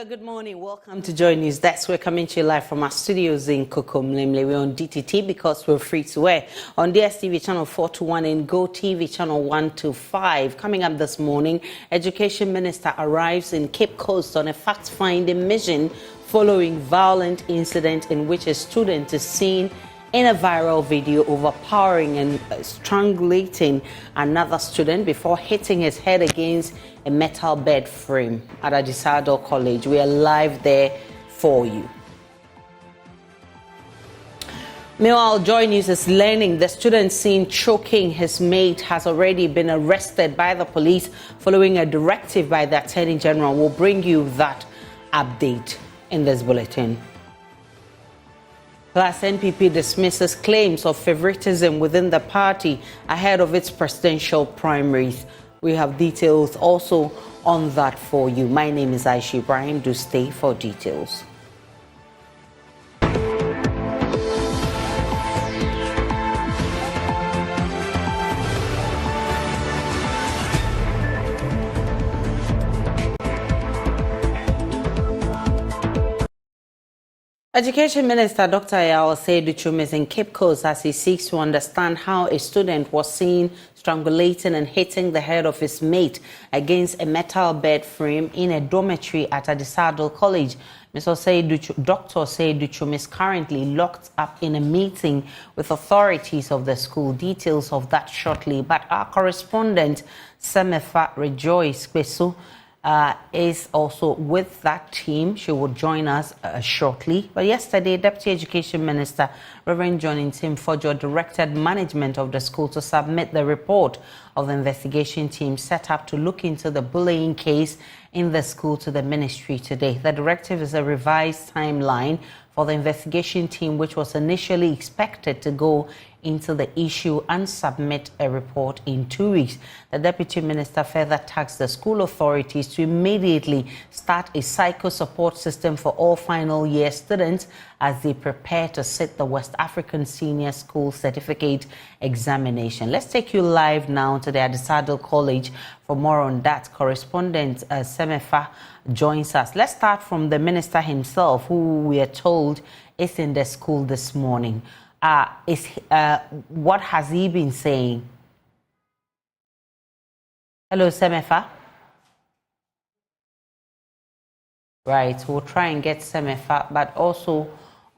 Good morning. Welcome to Joy News. We're coming to you live from our studios in Kokomlemle. We're on DTT because we're free to air on DSTV channel 421 and Go TV channel 125. Coming up this morning, Education Minister arrives in Cape Coast on a fact-finding mission following violent incident in which a student is seen in a viral video overpowering and strangulating another student before hitting his head against a metal bed frame at Adisadel College. We are live there for you. Meanwhile, Joy News is learning the student seen choking his mate has already been arrested by the police following a directive by the Attorney General. We'll bring you that update in this bulletin. Plus, NPP dismisses claims of favoritism within the party ahead of its presidential primaries. We have details also on that for you. My name is Aisha Ibrahim. Do stay for details. Education Minister Dr. Adisadel College is in Cape Coast as he seeks to understand how a student was seen strangulating and hitting the head of his mate against a metal bed frame in a dormitory at Adisadel College. Dr. Adisadel College is currently locked up in a meeting with authorities of the school. Details of that shortly. But our correspondent, Semefa Rejoice Kwesu, is also with that team. She will join us shortly. But yesterday, Deputy Education Minister Reverend John Ntimfojor directed management of the school to submit the report of the investigation team set up to look into the bullying case in the school to the ministry today. The directive is a revised timeline for the investigation team, which was initially expected to go into the issue and submit a report in 2 weeks. The Deputy Minister further tasked the school authorities to immediately start a psycho-support system for all final year students as they prepare to sit the West African Senior School Certificate examination. Let's take you live now to the Adisadel College for more on that. Correspondent Semefa joins us. Let's start from the minister himself, who we are told is in the school this morning. What has he been saying? Hello, Semefa. Right, we'll try and get Semefa, but also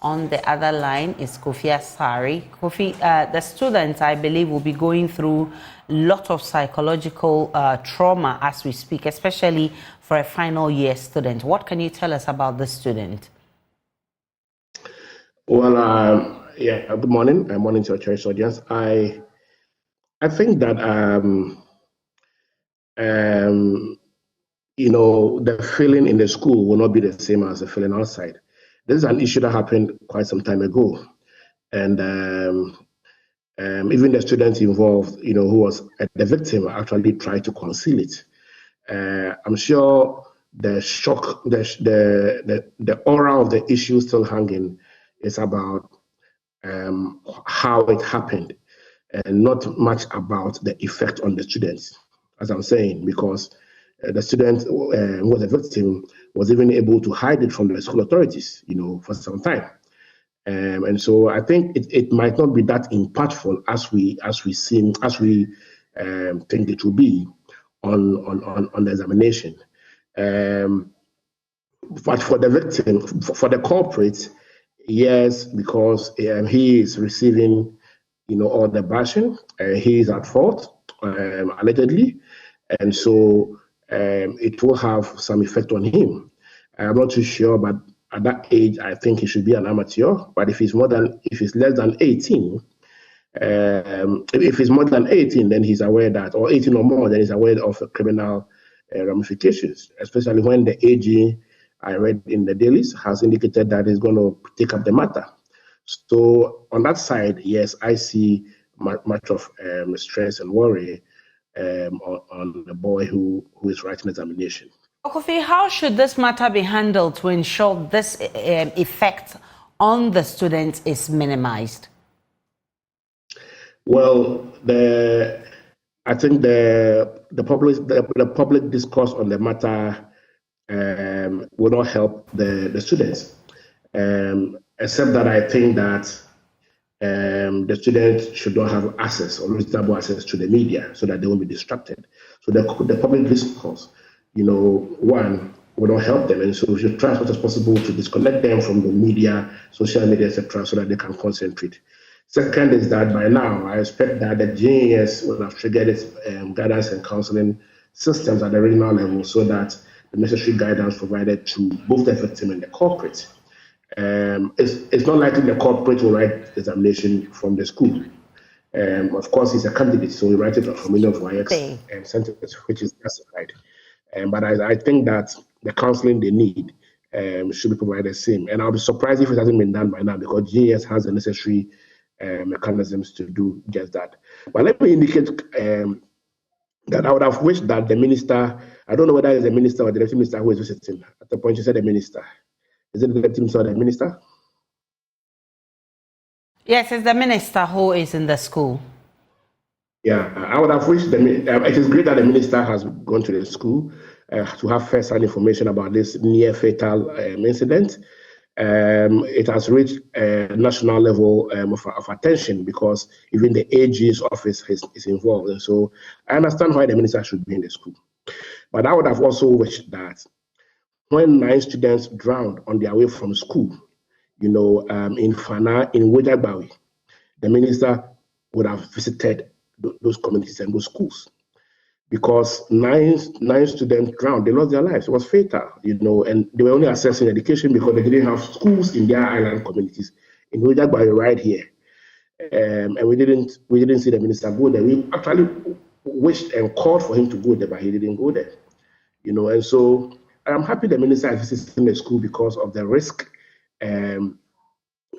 on the other line is Kofi Asari. Kofi, the students, I believe, will be going through a lot of psychological trauma as we speak, especially for a final year student. What can you tell us about the student? Well, yeah, good morning. Morning to your church audience. I think that the feeling in the school will not be the same as the feeling outside. This is an issue that happened quite some time ago, and even the students involved, who was the victim, actually tried to conceal it. I'm sure the shock, the aura of the issue still hanging is about how it happened, and not much about the effect on the students, as I'm saying, because the student who was a victim was even able to hide it from the school authorities, for some time. And so I think it might not be that impactful as we think it will be on the examination. But for the victim, for the culprit, yes, because he is receiving, all the bashing. He is at fault, allegedly, and so it will have some effect on him. I'm not too sure, but at that age, I think he should be an amateur. But if he's less than 18, if he's more than 18, then he's aware that, or 18 or more, then he's aware of criminal ramifications, especially when the AG I read in the dailies has indicated that he's going to take up the matter. So on that side, yes, I see much of stress and worry on the boy who is writing examination. Kofi, how should this matter be handled to ensure this effect on the students is minimized? Well, I think the public discourse on the matter will not help the students. Except that I think that the students should not have access or reasonable access to the media so that they won't be distracted. So the public discourse, one, will not help them. And so we should try as much as possible to disconnect them from the media, social media, etc., so that they can concentrate. Second is that by now, I expect that the GAS will have triggered its guidance and counseling systems at the regional level so that the necessary guidance provided to both the victim and the culprit. It's not likely the culprit will write the examination from the school. Of course, he's a candidate, so he writes it from million of YX sentence, which is classified. But I think that the counseling they need should be provided same. And I'll be surprised if it hasn't been done by now because GS has the necessary mechanisms to do just that. But let me indicate that I would have wished that the minister, I don't know whether it's the minister or the deputy minister who is visiting. At the point you said the minister. Is it the deputy minister or the minister? Yes, it's the minister who is in the school. Yeah, I would have wished it is great that the minister has gone to the school to have first-hand information about this near-fatal incident. It has reached a national level of attention because even the AG's office is involved. And so I understand why the minister should be in the school. But I would have also wished that when 9 students drowned on their way from school, in Fana, in Wojagbawi, the minister would have visited those communities and those schools. Because nine students drowned, they lost their lives. It was fatal, and they were only accessing education because they didn't have schools in their island communities. In Wojagbawi, right here, and we didn't see the minister go there. We actually wished and called for him to go there, but he didn't go there. And so I'm happy the minister is visiting the school because of the risk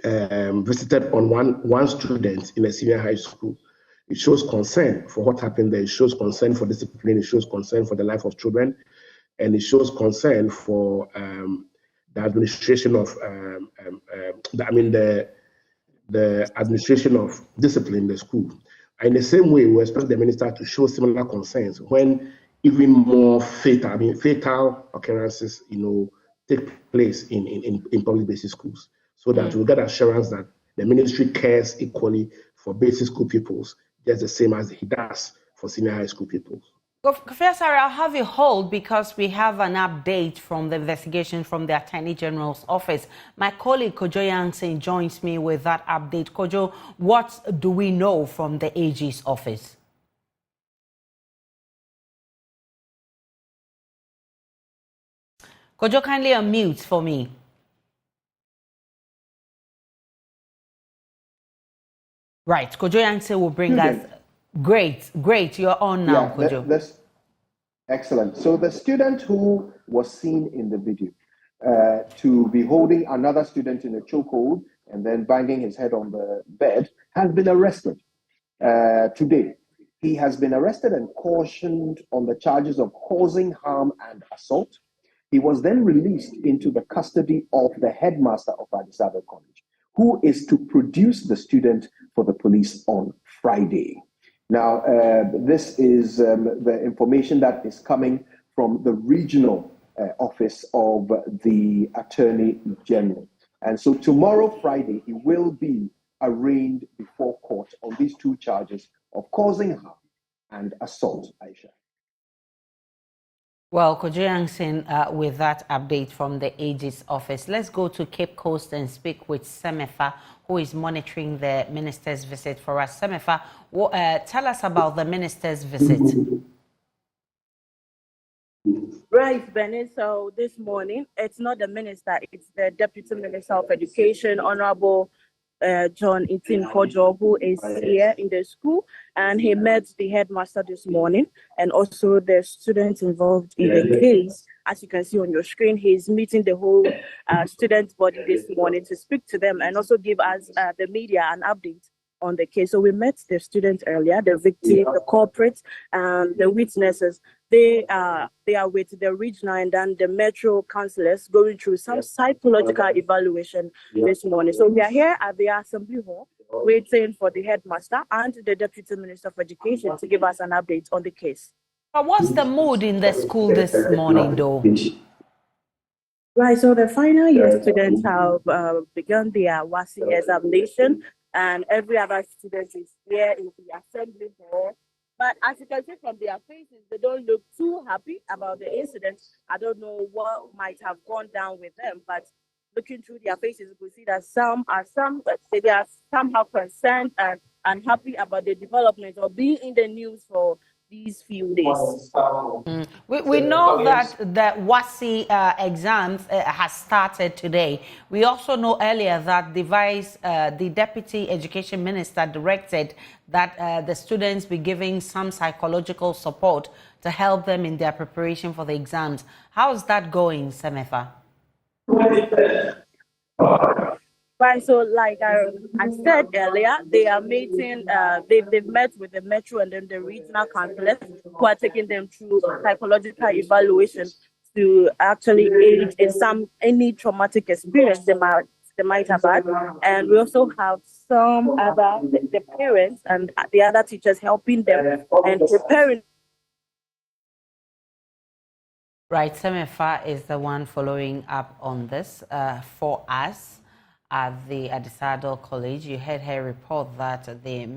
visited on one student in a senior high school. It shows concern for what happened there. It shows concern for discipline. It shows concern for the life of children, and it shows concern for the administration of the administration of discipline in the school. In the same way, we expect the minister to show similar concerns when even more fatal occurrences, take place in public basic schools, so that we get assurance that the ministry cares equally for basic school pupils, just the same as he does for senior high school pupils. Professor, I'll have you hold because we have an update from the investigation from the Attorney General's office. My colleague Kojo Yankson joins me with that update. Kojo, what do we know from the AG's office? Kojo, kindly unmute for me. Right, Kojo Yankson will bring us. Great, you're on now, Kojo. Excellent. So the student who was seen in the video to be holding another student in a chokehold and then banging his head on the bed has been arrested today. He has been arrested and cautioned on the charges of causing harm and assault. He was then released into the custody of the headmaster of Adisadel College, who is to produce the student for the police on Friday. Now, this is the information that is coming from the regional office of the Attorney General. And so tomorrow, Friday, he will be arraigned before court on these 2 charges of causing harm and assault, Aisha. Well, Kojo Yankson, with that update from the AG's office, let's go to Cape Coast and speak with Semefa, who is monitoring the minister's visit for us. Semefa, tell us about the minister's visit. Right, Benny. So this morning, it's not the minister, it's the Deputy Minister of Education, Honorable John Itin Kojo, who is here in the school, and he met the headmaster this morning and also the students involved in the case. As you can see on your screen, he's meeting the whole student body this morning to speak to them and also give us, the media, an update on the case. So we met the students earlier, the victim, the culprits, and the witnesses. They are with the regional and then the metro councillors going through some psychological evaluation this morning. So we are here at the Assembly Hall waiting for the headmaster and the Deputy Minister of Education to give us an update on the case. But what's the mood in the school this morning, though? Right, so the final year students have begun their WASI examination, and every other student is here in the assembly hall. But as you can see from their faces, they don't look too happy about the incident. I don't know what might have gone down with them, but looking through their faces, you can see that they are somehow concerned and unhappy about the development or being in the news for these few days. We know that the WASI exams has started today. We also know earlier that the Deputy Education Minister directed that the students be given some psychological support to help them in their preparation for the exams. How's that going, Semefa? Right, so like I said earlier, they are meeting, they've met with the metro and then the regional counselors who are taking them through psychological evaluation to actually aid in any traumatic experience they might have had. And we also have some other, the parents and the other teachers helping them and preparing. Right, Semefa is the one following up on this for us at the Adisadel College. You heard her report that the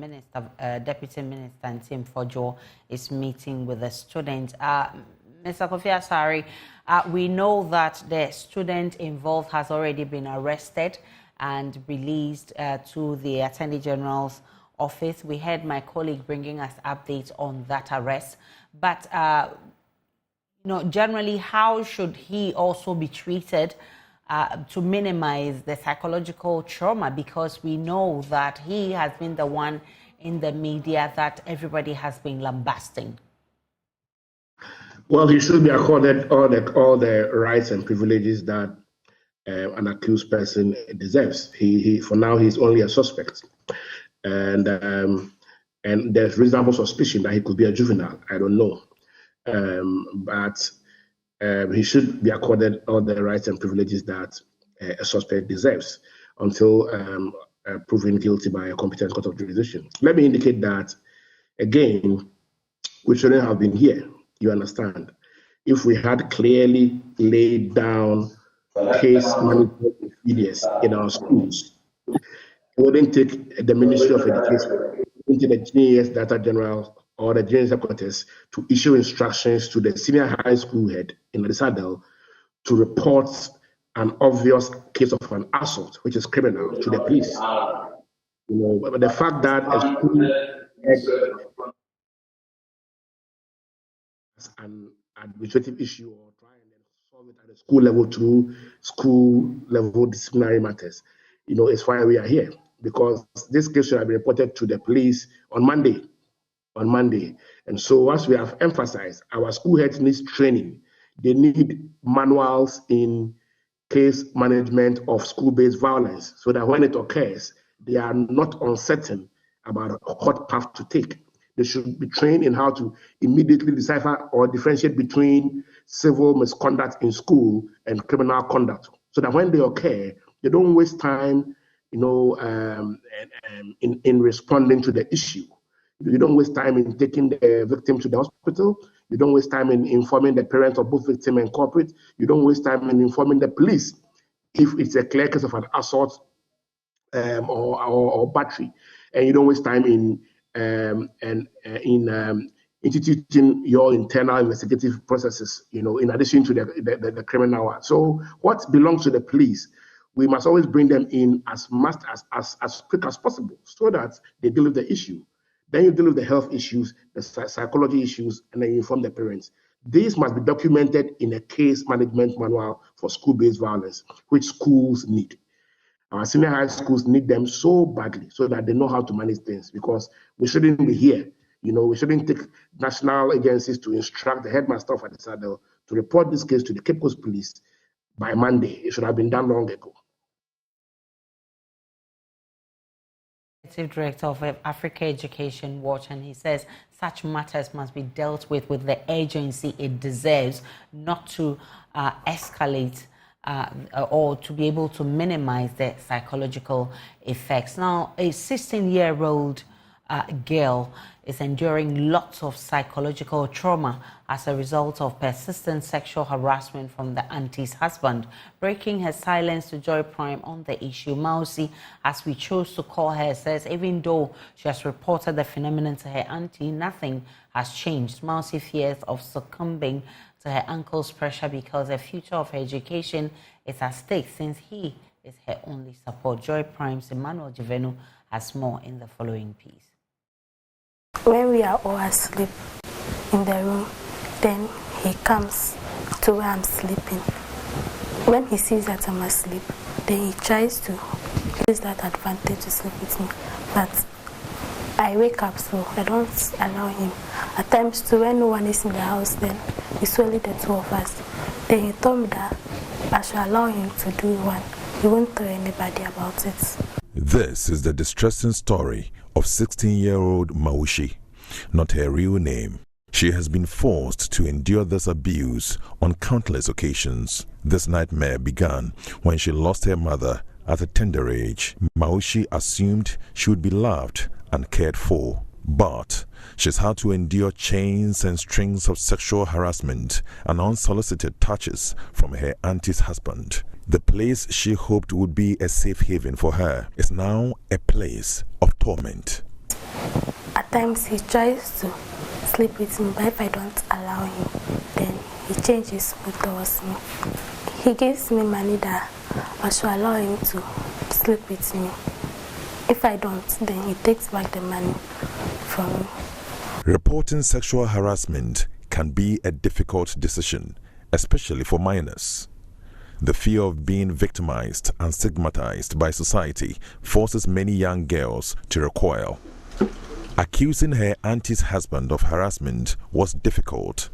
Deputy Minister Tim Fojo is meeting with the students. Mr. Kofi Asari, we know that the student involved has already been arrested and released to the Attorney General's office. We heard my colleague bringing us updates on that arrest, but generally, how should he also be treated to minimize the psychological trauma? Because we know that he has been the one in the media that everybody has been lambasting. Well, he should be accorded all the rights and privileges that an accused person deserves. He for now he's only a suspect, and there's reasonable suspicion that he could be a juvenile. I don't know. But he should be accorded all the rights and privileges that a suspect deserves until proven guilty by a competent court of jurisdiction. Let me indicate that, again, we shouldn't have been here, you understand. If we had clearly laid down case management procedures in our schools, it wouldn't take the Ministry of Education, into the GNS Data General or the General Secretaries to issue instructions to the senior high school head in Adisadel to report an obvious case of an assault, which is criminal, to the police. But the fact that a school head has an administrative issue or try and solve it at the school level through school level disciplinary matters, is why we are here, because this case should have been reported to the police on Monday. And so, as we have emphasized, our school heads need training. They need manuals in case management of school-based violence so that when it occurs, they are not uncertain about what path to take. They should be trained in how to immediately decipher or differentiate between civil misconduct in school and criminal conduct, so that when they occur, they don't waste time, in responding to the issue. You don't waste time in taking the victim to the hospital. You don't waste time in informing the parents of both victim and culprit. You don't waste time in informing the police if it's a clear case of an assault or battery. And you don't waste time in instituting your internal investigative processes, in addition to the criminal one. So what belongs to the police, we must always bring them in as quick as possible so that they deal with the issue. Then you deal with the health issues, the psychology issues, and then you inform the parents. These must be documented in a case management manual for school-based violence, which schools need. Our senior high schools need them so badly so that they know how to manage things, because we shouldn't be here. We shouldn't take national agencies to instruct the headmaster of Adisadel to report this case to the Cape Coast Police by Monday. It should have been done long ago. Director of Africa Education Watch, and he says such matters must be dealt with the urgency it deserves, not to escalate or to be able to minimize the psychological effects. Now, a 16-year-old girl is enduring lots of psychological trauma as a result of persistent sexual harassment from the auntie's husband. Breaking her silence to Joy Prime on the issue, Mausi, as we chose to call her, says even though she has reported the phenomenon to her auntie, nothing has changed. Mausi fears of succumbing to her uncle's pressure because the future of her education is at stake since he is her only support. Joy Prime's Emmanuel Jivenu has more in the following piece. When we are all asleep in the room, then he comes to where I'm sleeping. When he sees that I'm asleep, then he tries to use that advantage to sleep with me. But I wake up, so I don't allow him. At times too, when no one is in the house, then it's only the two of us. Then he told me that I should allow him to do one. He won't tell anybody about it. This is the distressing story of 16-year-old Maushi, not her real name. She has been forced to endure this abuse on countless occasions. This nightmare began when she lost her mother at a tender age. Maushi assumed she would be loved and cared for, but she's had to endure chains and strings of sexual harassment and unsolicited touches from her auntie's husband. The place she hoped would be a safe haven for her is now a place of torment. At times he tries to sleep with me, but if I don't allow him, then he changes mood towards me. He gives me money that I should allow him to sleep with me. If I don't, then he takes back the money from me. Reporting sexual harassment can be a difficult decision, especially for minors. The fear of being victimized and stigmatized by society forces many young girls to recoil. Accusing her auntie's husband of harassment was difficult,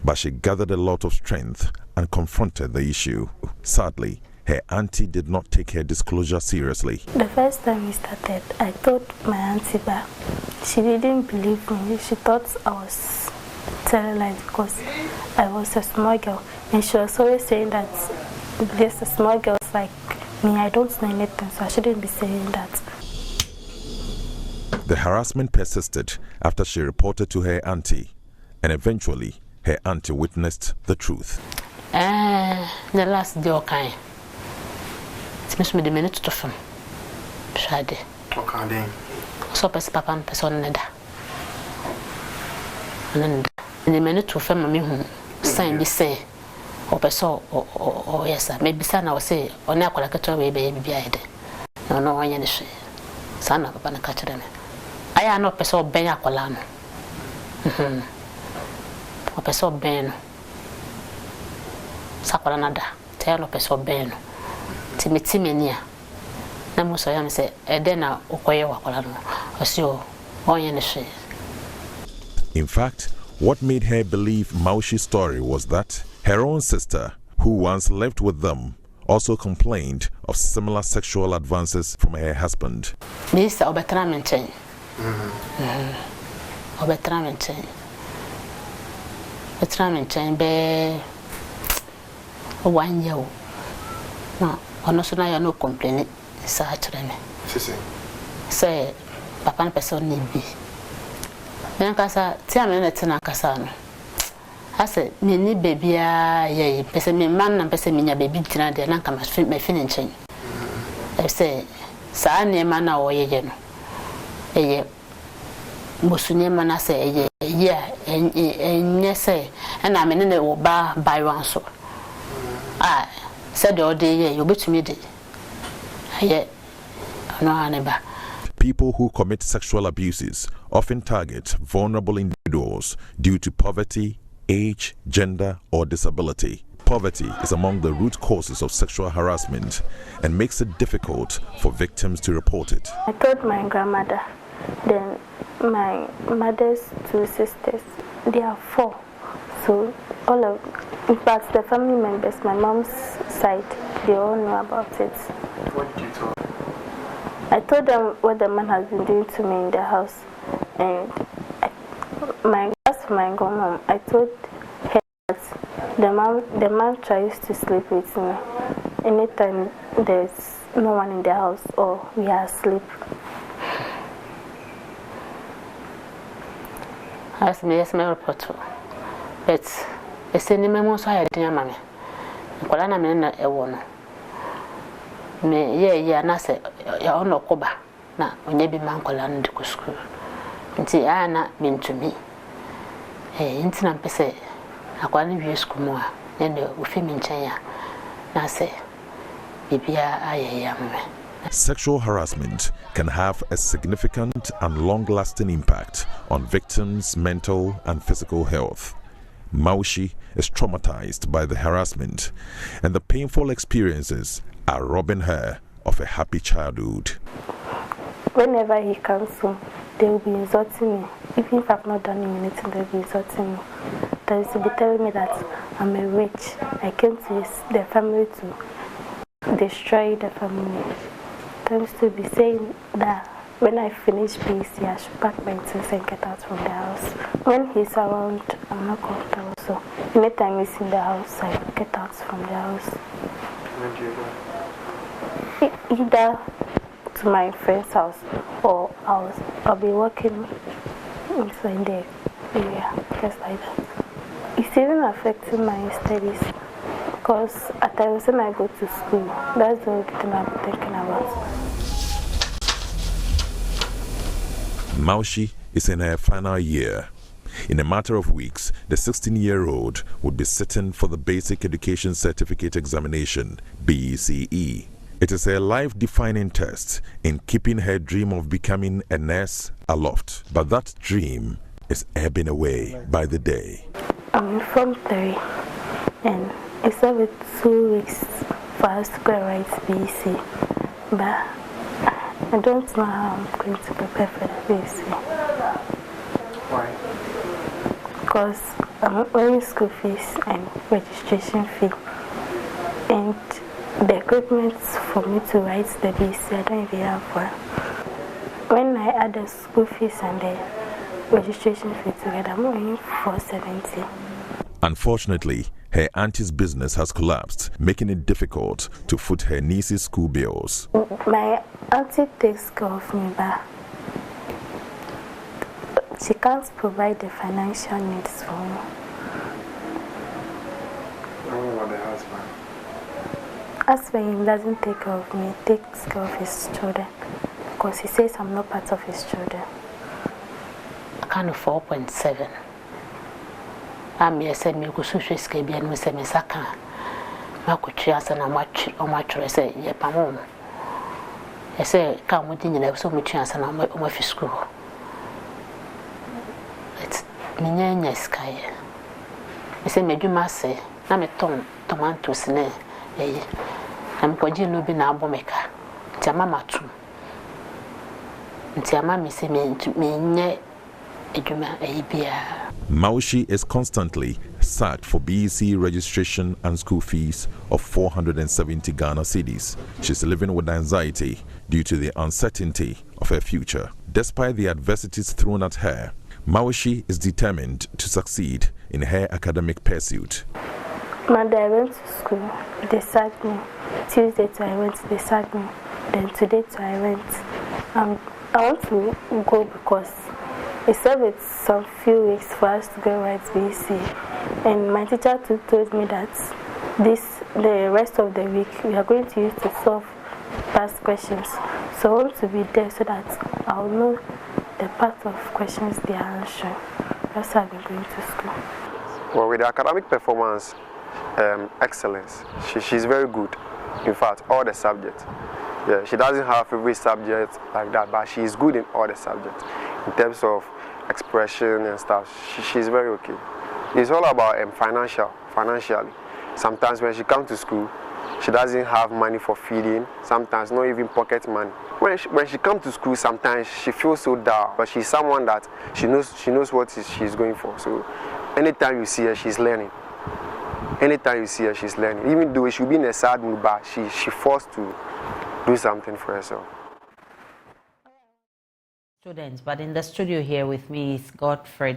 but she gathered a lot of strength and confronted the issue. Sadly, her auntie did not take her disclosure seriously. The first time we started, I told my auntie, but she didn't believe me. She thought I was telling lies because I was a small girl, and she was always saying that there's small girls like me, I don't know anything, so I shouldn't be saying that. The harassment persisted after she reported to her auntie, and eventually her auntie witnessed the truth. The last day, okay. It's me the minute to film. Shade. Okay, then. So, papa and person neda. And the minute to film me who sign be say. Or yes, maybe son, I will say, or now, like a toy baby. No, I ain't she. Son of a catcher. I am not person Ben Aqualam. Or person Ben Saparanada, tell of person Ben. Timmy, Namus, I am say, a dinner or Koya Aqualano, or so, or ain't she. In fact, what made her believe Maushi's story was that her own sister, who once lived with them, also complained of similar sexual advances from her husband. Mr. Obetramenchen. Obetramenchen. Obetramenchen be 1 year. No, honestly, I no complaint. Actually, say, Papa and person need be. Then Casa, tell me that in a casano. I said, me baby, yeah, person me man and person me baby dinner there, and come as my finishing. I say, Sanya mana or ye, a Musunia mana say, yeah, and yes, and I'm in the bar by one so. I said all day, you bet me, yeah, no, never. People who commit sexual abuses often target vulnerable individuals due to poverty, age, gender, or disability. Poverty is among the root causes of sexual harassment and makes it difficult for victims to report it. I told my grandmother, then my mother's 2 sisters, they are 4. So all of, in fact, the family members, my mom's side, they all know about it. What did you tell them? I told them what the man has been doing to me in the house, and as for my grandmom, I told her that the man tries to sleep with me anytime there's no one in the house or we are asleep. That's me, yes, my report. But a cinema, so I didn't mammy. Colana Mena, a one. Me, yeah, Nasa, your own Okoba. Now, when you be Mancolan to school. Until Anna mean to me. Incident per se, I can't view school more than the Ufim Chaya. Now say, Bibia, I am. Sexual harassment can have a significant and long-lasting impact on victims' mental and physical health. Maushi is traumatized by the harassment, and the painful experiences are robbing her of a happy childhood. Whenever he comes home, they will be insulting me. Even if I've not done anything, they'll be insulting me. They will be telling me that I'm a witch. I came to their family to destroy the family. They used to be saying that when I finish BC, I should pack my things and get out from the house. When he's around, I'm not comfortable. So anytime he's in the house, I get out from the house. Where do you go? Either to my friend's house or I'll be working inside the area, just like that. It's even affecting my studies because at times when I go to school, that's the only thing I'm thinking about. Maushi is in her final year. In a matter of weeks, the 16-year-old would be sitting for the Basic Education Certificate Examination, BECE. It is a life-defining test in keeping her dream of becoming a nurse aloft. But that dream is ebbing away by the day. I'm in Form 3 and it's every 2 weeks for us to go write BEC. But I don't know how I'm going to prepare for the BEC. Why? Because I'm owing school fees and registration fee. And the equipment for me to write the BEC, I don't even have one. When I add the school fees and the registration fee together, I'm owing $470. Unfortunately, her auntie's business has collapsed, making it difficult to foot her niece's school bills. My auntie takes care of me, but she can't provide the financial needs for me. What about the husband? As for him, doesn't take care of me, he takes care of his children because he says I'm not part of his children. I kind of 4.7. I'm here said me go social scale and me say me saka. Ma ko tria sa na ma tire say ye pamom. I say ka mo din na so mo tria sa na mo fi school. It's me nya sky. Me say me dwuma say na me ton tomatoes na eh. Am ko ji no bi na abomeka. Ti ama matu. Nti ama me say me nya edwuma eh bia. Maushi is constantly sacked for BEC registration and school fees of 470 Ghana cedis. She's living with anxiety due to the uncertainty of her future. Despite the adversities thrown at her, Maushi is determined to succeed in her academic pursuit. Monday I went to school, they sacked me. Tuesday I went, they sacked me. Then today I went. I want to go because it's said some few weeks for us to go write BEC, and my teacher told me that the rest of the week we are going to use to solve past questions. So I want to be there so that I'll know the part of questions they are answering. That's how I've been going to school. Well, with the academic performance, excellence, she's very good. In fact, all the subjects. Yeah, she doesn't have every subject like that, but she's good in all the subjects. In terms of expression and stuff, she's very okay. It's all about financially. Sometimes when she comes to school, she doesn't have money for feeding, sometimes not even pocket money. When she comes to school, sometimes she feels so down, but she's someone that she knows what she's going for. So anytime you see her, she's learning. Anytime you see her, she's learning. Even though she'll be in a sad mood, but she forced to do something for herself. students, but in the studio here with me is Godfrey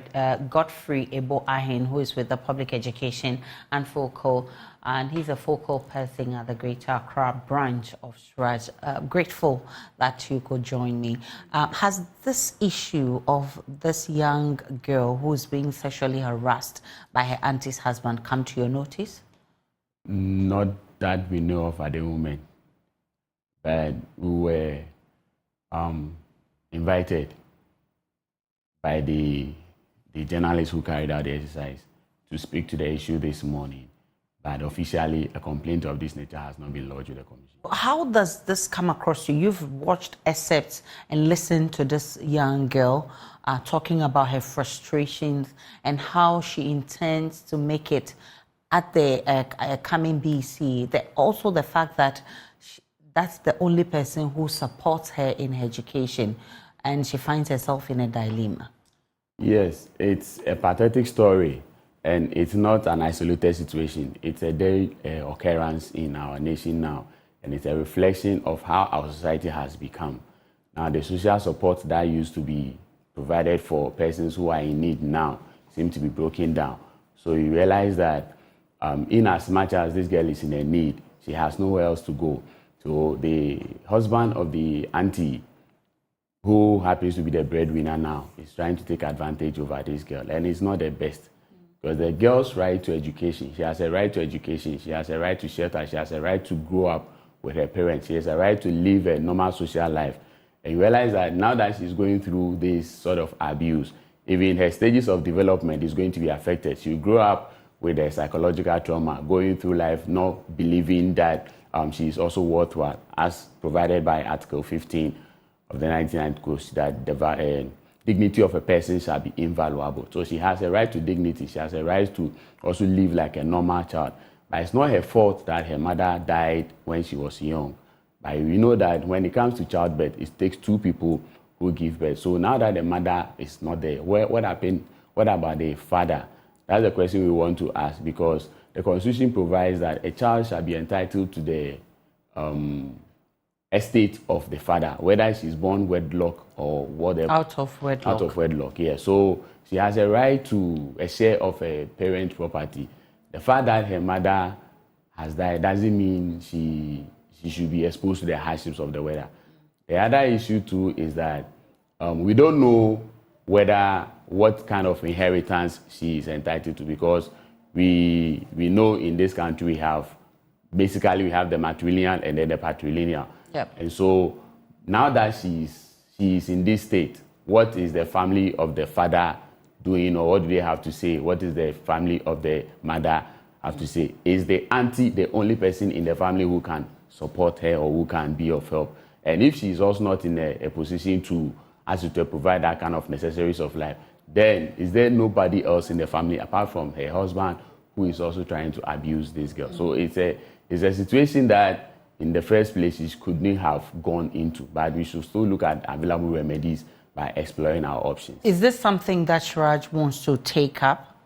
Ebo Ahin, who is with the Public Education and Focal, and he's a focal person at the Greater Accra branch of Suraj. Grateful that you could join me. Has this issue of this young girl who's being sexually harassed by her auntie's husband come to your notice? Not that we know of at the moment, but we were invited by the journalists who carried out the exercise to speak to the issue this morning, but officially a complaint of this nature has not been lodged with the commission. How does this come across to you? You've watched excerpts and listened to this young girl talking about her frustrations and how she intends to make it at the coming BC. Also the fact that that's the only person who supports her in her education, and she finds herself in a dilemma. Yes, it's a pathetic story, and it's not an isolated situation. It's a daily occurrence in our nation now, and it's a reflection of how our society has become. Now, the social support that used to be provided for persons who are in need now seem to be broken down. So you realize that in as much as this girl is in a need, she has nowhere else to go. So the husband of the auntie, who happens to be the breadwinner now, is trying to take advantage over this girl. And it's not the best. Because the girl's right to education, she has a right to education, she has a right to shelter, she has a right to grow up with her parents, she has a right to live a normal social life. And you realize that now that she's going through this sort of abuse, even her stages of development is going to be affected. She'll grow up with a psychological trauma, going through life not believing that she is also worthwhile, as provided by Article 15 of the 1990 Code, that the dignity of a person shall be invaluable. So she has a right to dignity. She has a right to also live like a normal child. But it's not her fault that her mother died when she was young. But we know that when it comes to childbirth, it takes two people who give birth. So now that the mother is not there, what happened? What about the father? That's the question we want to ask, because the Constitution provides that a child shall be entitled to the estate of the father, whether she's born wedlock or whatever. Out of wedlock. Out of wedlock, yeah. So she has a right to a share of a parent's property. The fact that her mother has died doesn't mean she should be exposed to the hardships of the weather. The other issue too is that we don't know what kind of inheritance she is entitled to, because we know in this country we have the matrilineal and then the patrilineal. Yep. And so now that she is in this state, what is the family of the father doing, or what do they have to say? What is the family of the mother have to say? Is the auntie the only person in the family who can support her or who can be of help? And if she is also not in a position to provide that kind of necessaries of life, then is there nobody else in the family apart from her husband who is also trying to abuse this girl? So it's a situation that in the first place she couldn't have gone into, but we should still look at available remedies by exploring our options. Is this something that Suraj wants to take up?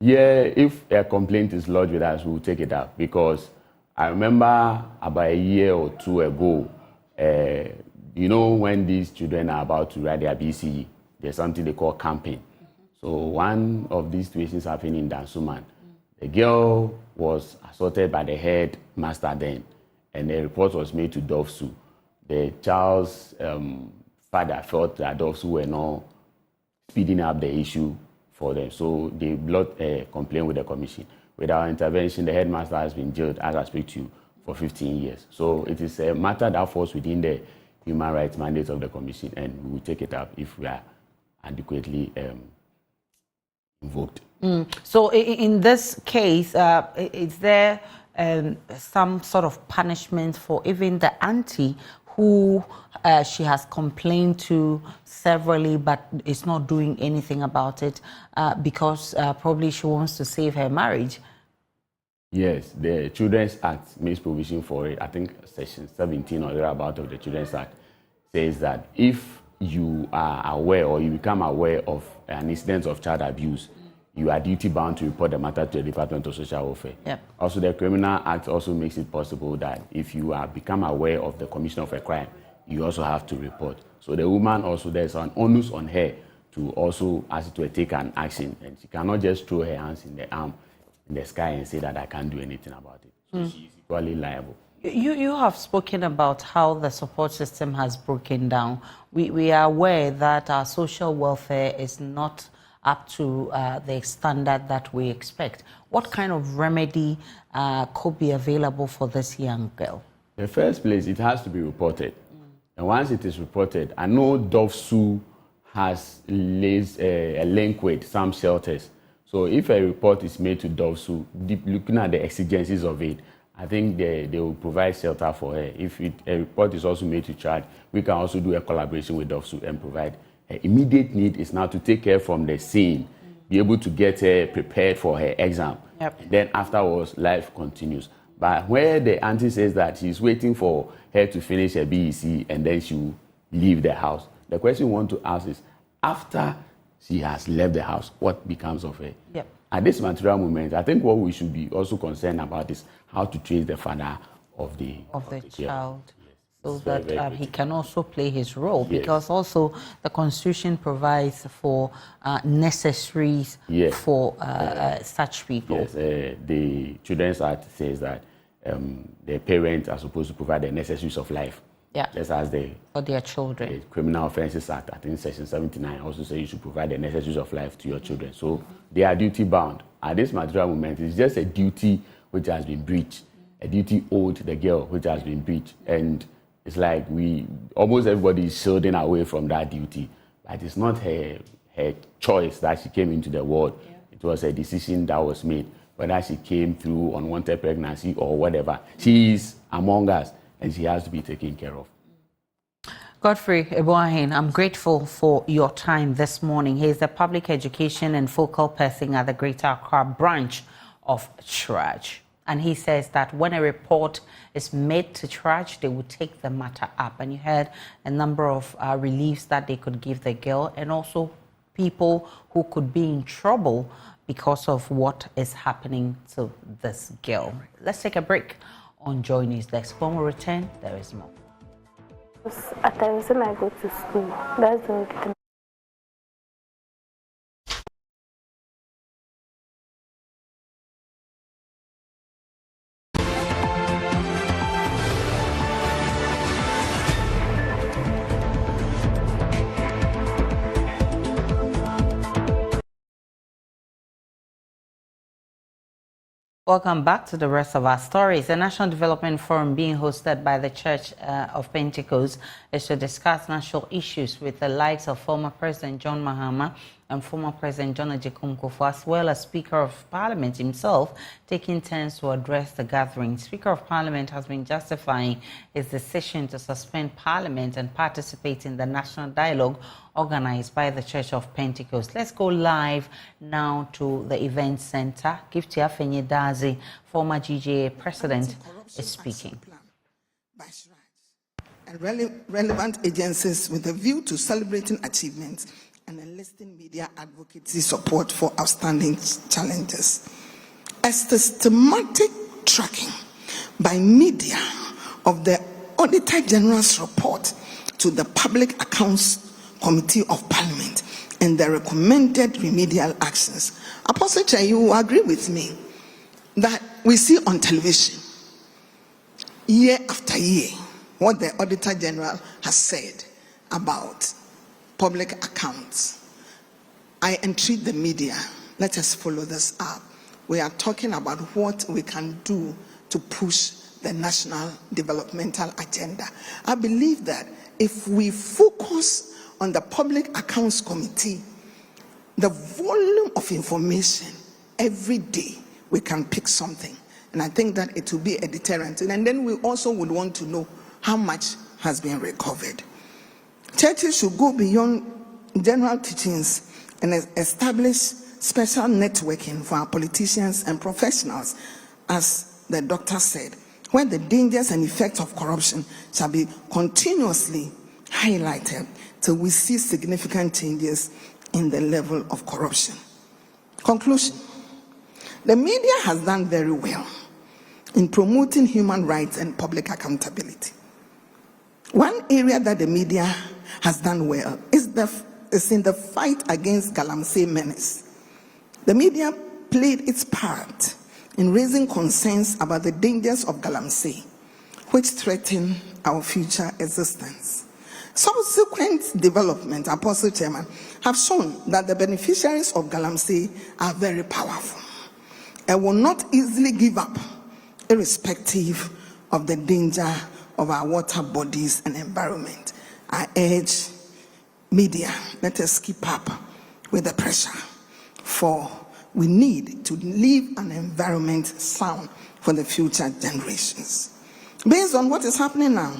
Yeah, if a complaint is lodged with us, we'll take it up, because I remember about a year or two ago, when these children are about to write their BCE, there's something they call camping. So one of these situations happened in Dansuman. The girl was assaulted by the head master then, and a report was made to Dovsu. The child's father felt that Dovsu were not speeding up the issue for them, so they lodged a complaint with the commission. With our intervention, the headmaster has been jailed, as I speak to you, for 15 years. So it is a matter that falls within the human rights mandate of the commission, and we will take it up if we are adequately invoked. So in this case, is there some sort of punishment for even the auntie who she has complained to severally but is not doing anything about it because probably she wants to save her marriage? Yes, the Children's Act makes provision for it. I think Section 17 or thereabout of the Children's Act says that if you are aware or you become aware of an incident of child abuse, you are duty bound to report the matter to the Department of Social Welfare. Yep. Also, the Criminal Act also makes it possible that if you are become aware of the commission of a crime, you also have to report. So the woman also, there's an onus on her to also ask to take an action, and she cannot just throw her hands in the sky and say that I can't do anything about it. So she is equally liable. You have spoken about how the support system has broken down. We are aware that our social welfare is not up to the standard that we expect. What kind of remedy could be available for this young girl? In the first place, it has to be reported. And once it is reported, I know DOVSU has a link with some shelters. So if a report is made to DOVSU, looking at the exigencies of it, I think they will provide shelter for her. If a report is also made to charge, we can also do a collaboration with DOVSU and provide. Her immediate need is now to take her from the scene, be able to get her prepared for her exam. Yep. Then afterwards, life continues. But where the auntie says that she's waiting for her to finish her BEC and then she will leave the house, the question we want to ask is, after she has left the house, what becomes of her? Yep. At this material moment, I think what we should be also concerned about is how to trace the father of the child. Yes. So It's that very he can also play his role, Yes. because also the Constitution provides for necessaries Yes. for such people. Yes, the Children's Act says that the parents are supposed to provide the necessaries of life. Yeah. Just as For their children. the Criminal Offences Act, I think Section 79 also says you should provide the necessaries of life to your children. So they are duty bound. At this material moment, it's just a duty which has been breached, a duty owed the girl which has been breached. And it's like almost everybody is shielding away from that duty. But it's not her choice that she came into the world. Yeah. It was a decision that was made, whether she came through unwanted pregnancy or whatever. She is among us, and she has to be taken care of. Godfrey Ebuahin, I'm grateful for your time this morning. He is the public education and focal person at the Greater Accra branch of Traj. And he says that when a report is made to Traj, they will take the matter up. And you heard a number of reliefs that they could give the girl, and also people who could be in trouble because of what is happening to this girl. Let's take a break on Joy News Desk. When we return, there is more. At times when I go to school, that's the only thing. Welcome back to the rest of our stories. The National Development Forum being hosted by the Church of Pentecost is to discuss national issues with the likes of former President John Mahama and former President John Agyekum Kufuor, as well as Speaker of Parliament himself, taking turns to address the gathering. Speaker of Parliament has been justifying his decision to suspend Parliament and participate in the national dialogue organized by the Church of Pentecost. Let's go live now to the event center. Gifty Afenyedazi, former GJA president, is speaking. And relevant agencies with a view to celebrating achievements and enlisting media advocacy support for outstanding challenges. A systematic tracking by media of the Auditor General's report to the Public Accounts Committee of Parliament and the recommended remedial actions. Apostle Chair, you will agree with me that we see on television year after year what the Auditor General has said about public accounts. I entreat the media, let us follow this up. We are talking about what we can do to push the national developmental agenda. I believe that if we focus on the Public Accounts Committee, the volume of information every day, we can pick something. And I think that it will be a deterrent. And then we also would want to know how much has been recovered. Churches should go beyond general teachings and establish special networking for our politicians and professionals, as the doctor said, where the dangers and effects of corruption shall be continuously highlighted till we see significant changes in the level of corruption. Conclusion. The media has done very well in promoting human rights and public accountability. One area that the media has done well is in the fight against Galamsey menace. The media played its part in raising concerns about the dangers of Galamsey, which threaten our future existence. Subsequent development, Apostle Chairman, have shown that the beneficiaries of Galamsey are very powerful and will not easily give up, irrespective of the danger of our water bodies and environment. I urge media, let us keep up with the pressure, for we need to leave an environment sound for the future generations. Based on what is happening now,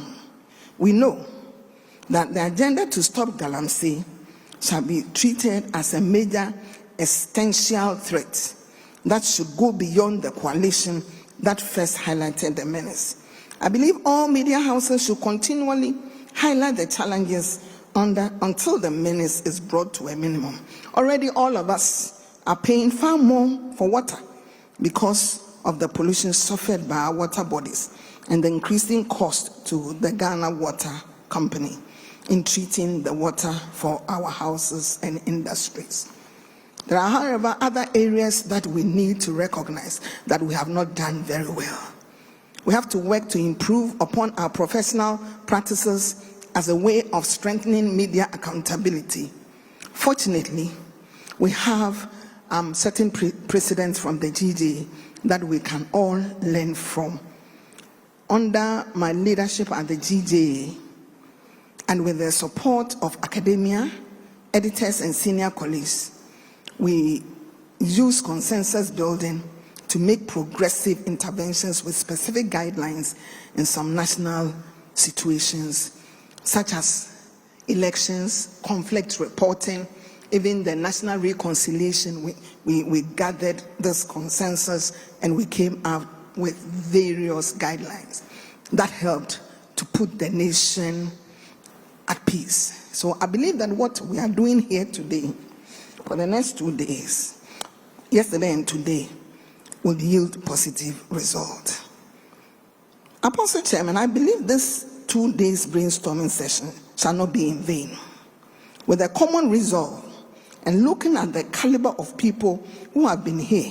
we know that the agenda to stop Galamsey shall be treated as a major existential threat that should go beyond the coalition that first highlighted the menace. I believe all media houses should continually highlight the challenges until the menace is brought to a minimum. Already all of us are paying far more for water because of the pollution suffered by our water bodies and the increasing cost to the Ghana Water Company in treating the water for our houses and industries. There are, however, other areas that we need to recognize that we have not done very well. We have to work to improve upon our professional practices as a way of strengthening media accountability. Fortunately, we have certain precedents from the GJ that we can all learn from. Under my leadership at the GJ, and with the support of academia, editors, and senior colleagues, we use consensus building to make progressive interventions with specific guidelines in some national situations, such as elections, conflict reporting, even the national reconciliation. We gathered this consensus and we came out with various guidelines that helped to put the nation at peace. So I believe that what we are doing here today for the next 2 days, yesterday and today, will yield positive result. Apostle Chairman, I believe this 2 days brainstorming session shall not be in vain. With a common resolve and looking at the caliber of people who have been here,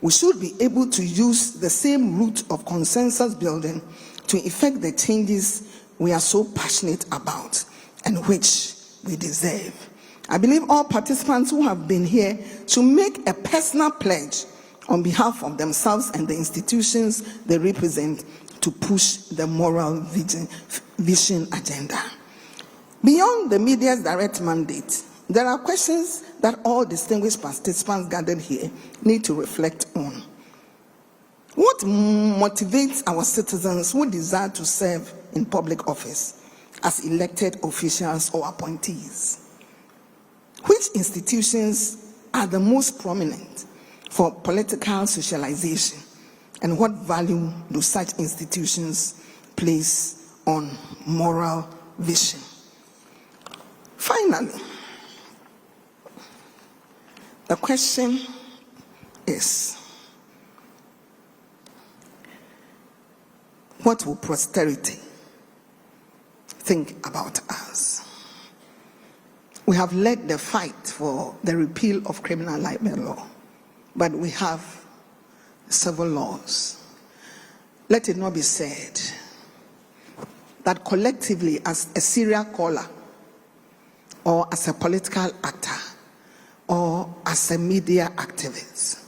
we should be able to use the same route of consensus building to effect the changes we are so passionate about and which we deserve. I believe all participants who have been here should make a personal pledge on behalf of themselves and the institutions they represent to push the moral vision agenda. Beyond the media's direct mandate, there are questions that all distinguished participants gathered here need to reflect on. What motivates our citizens who desire to serve in public office as elected officials or appointees? Which institutions are the most prominent for political socialization, and what value do such institutions place on moral vision? Finally, the question is, what will posterity think about us? We have led the fight for the repeal of criminal libel law, but we have civil laws. Let it not be said that collectively, as a serial caller, or as a political actor, or as a media activist,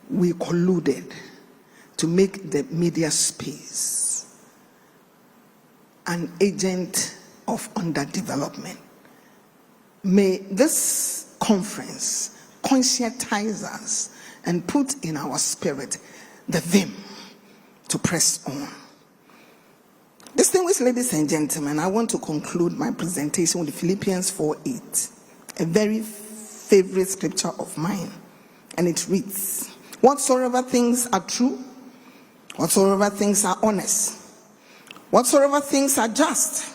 we colluded to make the media space an agent of underdevelopment. May this conference conscientize us and put in our spirit the vim to press on. Distinguished ladies and gentlemen, I want to conclude my presentation with Philippians 4:8, a very favorite scripture of mine, and it reads, "Whatsoever things are true, whatsoever things are honest, whatsoever things are just,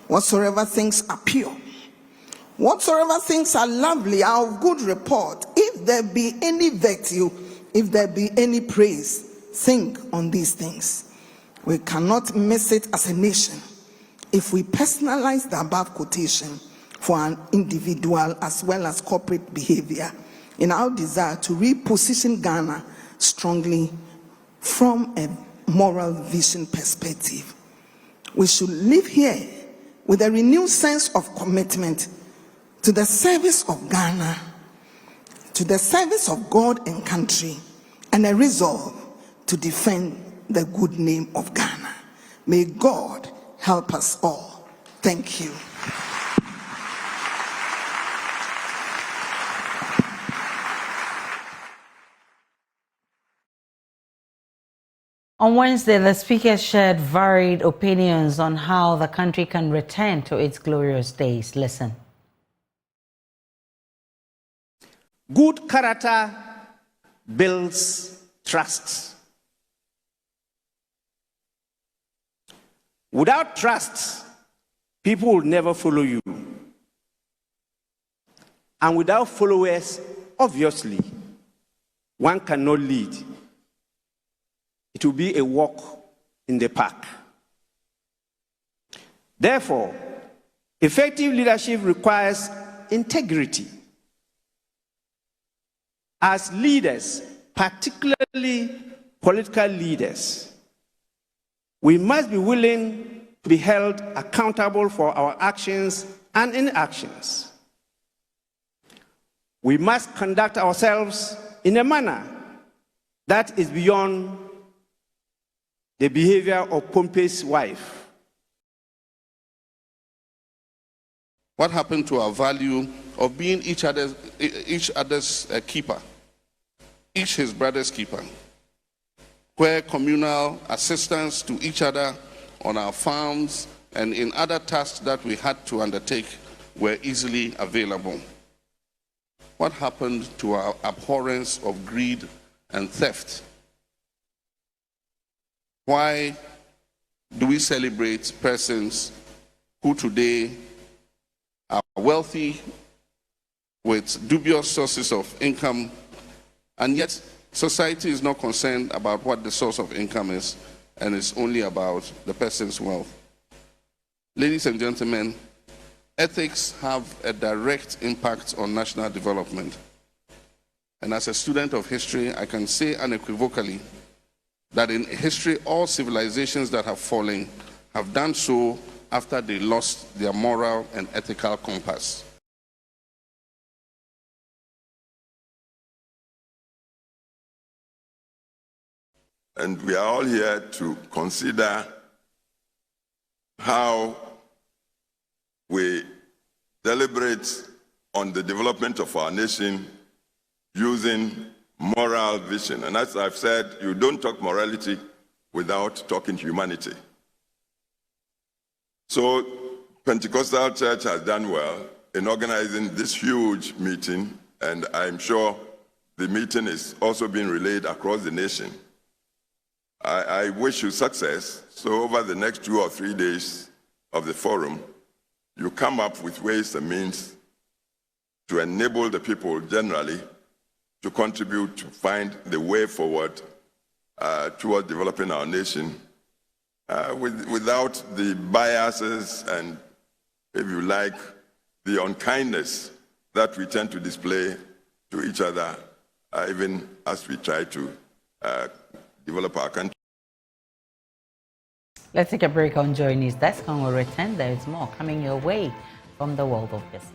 whatsoever things are pure, whatsoever things are lovely, are of good report, if there be any virtue, if there be any praise, think on these things." We cannot miss it as a nation if we personalize the above quotation for an individual as well as corporate behavior in our desire to reposition Ghana strongly from a moral vision perspective. We should live here with a renewed sense of commitment to the service of Ghana, to the service of God and country, and a resolve to defend the good name of Ghana. May God help us all. Thank you. On Wednesday, the speaker shared varied opinions on how the country can return to its glorious days. Listen. Good character builds trust. Without trust, people will never follow you. And without followers, obviously, one cannot lead. It will be a walk in the park. Therefore, effective leadership requires integrity. As leaders, particularly political leaders, we must be willing to be held accountable for our actions and inactions. We must conduct ourselves in a manner that is beyond the behavior of Pompey's wife. What happened to our value of being each other's keeper, each his brother's keeper, where communal assistance to each other on our farms and in other tasks that we had to undertake were easily available? What happened to our abhorrence of greed and theft? Why do we celebrate persons who today are wealthy with dubious sources of income, and yet society is not concerned about what the source of income is, and it's only about the person's wealth? Ladies and gentlemen, ethics have a direct impact on national development. And as a student of history, I can say unequivocally that in history, all civilizations that have fallen have done so after they lost their moral and ethical compass. And we are all here to consider how we deliberate on the development of our nation using moral vision. And as I've said, you don't talk morality without talking humanity. So Pentecostal Church has done well in organizing this huge meeting, and I'm sure the meeting is also being relayed across the nation. I wish you success. So over the next 2 or 3 days of the forum, you come up with ways and means to enable the people generally to contribute to find the way forward towards developing our nation without the biases and, if you like, the unkindness that we tend to display to each other, even as we try to develop our country. Let's take a break on Joine's desk. When we return, there is more coming your way from the world of business.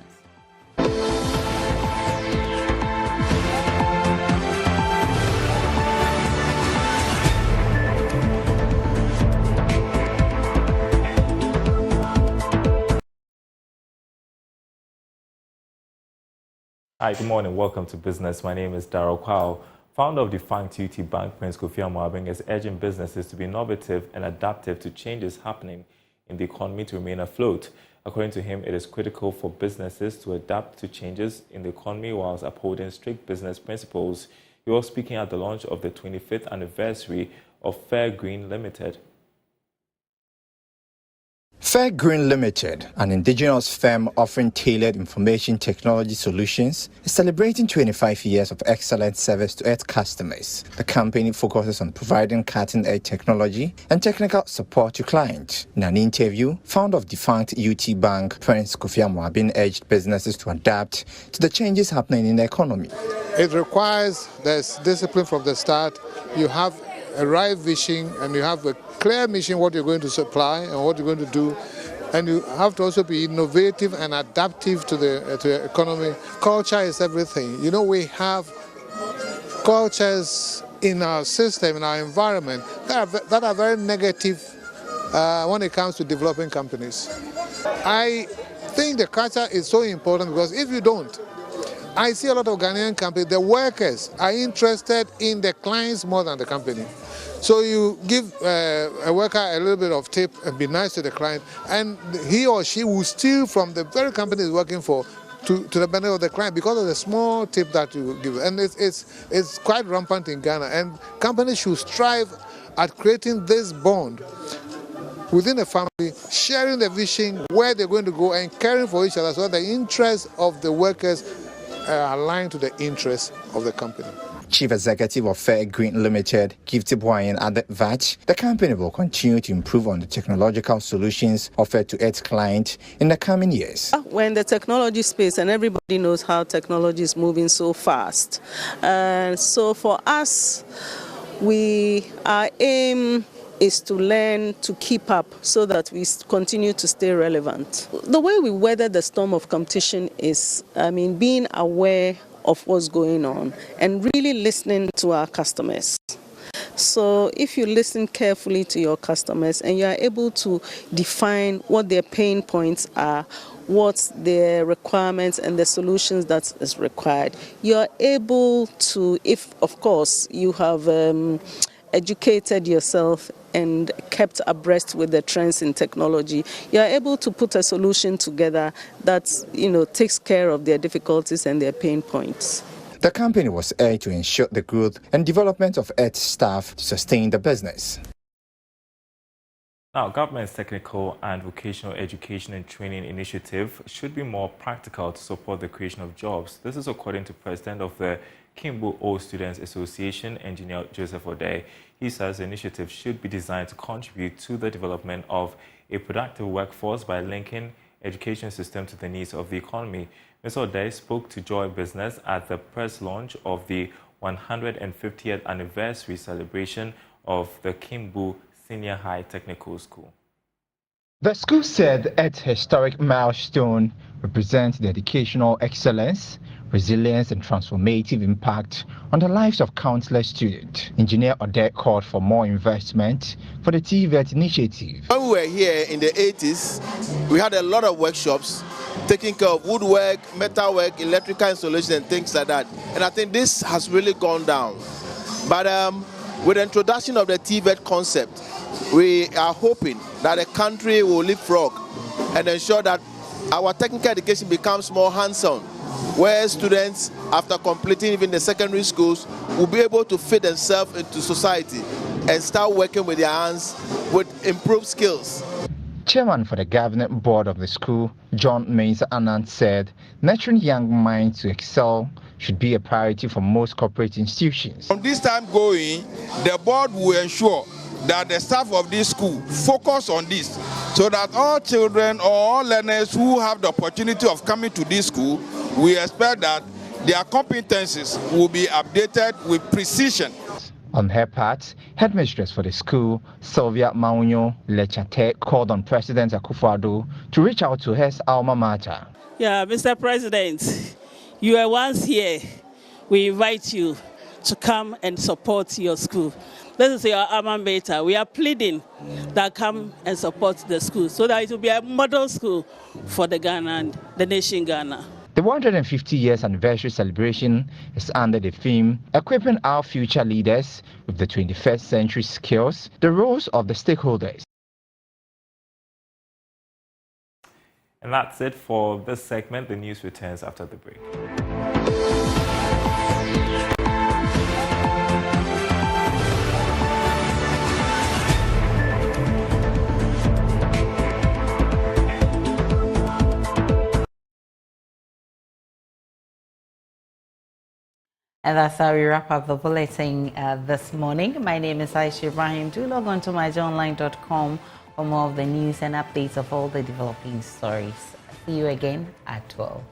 Hi, good morning. Welcome to Business. My name is Darrell Kwao. Founder of Defunct UT Bank, Prince Kofi Amoabeng, is urging businesses to be innovative and adaptive to changes happening in the economy to remain afloat. According to him, it is critical for businesses to adapt to changes in the economy whilst upholding strict business principles. He was speaking at the launch of the 25th anniversary of Fair Green Limited. Fair Green Limited, an indigenous firm offering tailored information technology solutions, is celebrating 25 years of excellent service to its customers. The company focuses on providing cutting-edge technology and technical support to clients. In an interview, founder of defunct UT Bank, Prince Kofi Amoabin, urged businesses to adapt to the changes happening in the economy. It requires there's discipline from the start. You have a right vision and you have a clear mission what you're going to supply and what you're going to do, and you have to also be innovative and adaptive to the economy. Culture is everything. You know, we have cultures in our system, in our environment that are very negative when it comes to developing companies. I think the culture is so important because if you don't, I see a lot of Ghanaian companies, the workers are interested in the clients more than the company. So you give a worker a little bit of tip and be nice to the client, and he or she will steal from the very company he's working for to the benefit of the client because of the small tip that you give. And it's quite rampant in Ghana, and companies should strive at creating this bond within a family, sharing the vision, where they're going to go, and caring for each other so that the interests of the workers are aligned to the interests of the company. Chief Executive of Fair Green Limited, Gifty Boyan, added that the company will continue to improve on the technological solutions offered to its clients in the coming years. We're in the technology space and everybody knows how technology is moving so fast. So for us, our aim is to learn to keep up so that we continue to stay relevant. The way we weather the storm of competition is, being aware of what's going on and really listening to our customers. So if you listen carefully to your customers and you are able to define what their pain points are, what their requirements and the solutions that is required, you are able to, if of course you have educated yourself and kept abreast with the trends in technology, you are able to put a solution together that takes care of their difficulties and their pain points. The company was aimed to ensure the growth and development of its staff to sustain the business. Now, government's technical and vocational education and training initiative should be more practical to support the creation of jobs. This is according to President of the Kimbu Old Students Association, Engineer Joseph Odei. He says the initiative should be designed to contribute to the development of a productive workforce by linking education system to the needs of the economy. Mr. Odei spoke to Joy Business at the press launch of the 150th anniversary celebration of the Kimbu Senior High Technical School. The school said its historic milestone represents the educational excellence, resilience and transformative impact on the lives of countless students. Engineer Odei called for more investment for the TVET initiative. When we were here in the 80s, we had a lot of workshops taking care of woodwork, metalwork, electrical installation and things like that. And I think this has really gone down. But with the introduction of the TVET concept, we are hoping that the country will leapfrog and ensure that our technical education becomes more hands-on, where students, after completing even the secondary schools, will be able to fit themselves into society and start working with their hands with improved skills. Chairman for the governing board of the school, John Mensah Anand, said nurturing young minds to excel should be a priority for most corporate institutions. From this time going, the board will ensure that the staff of this school focus on this so that all children or all learners who have the opportunity of coming to this school, we expect that their competencies will be updated with precision. On her part, headmistress for the school, Sylvia Maunyo Lechate, called on President Akufo-Addo to reach out to her alma mater. Yeah, Mr. President, you are once here. We invite you to come and support your school. This is your alma mater. We are pleading that come and support the school so that it will be a model school for the Ghana and the nation Ghana. The 150 years anniversary celebration is under the theme Equipping Our Future Leaders with the 21st Century Skills, the roles of the stakeholders. And that's it for this segment. The news returns after the break. And that's how we wrap up the bulletin this morning. My name is Aisha Ibrahim. Do log on to myjournline.com for more of the news and updates of all the developing stories. See you again at 12.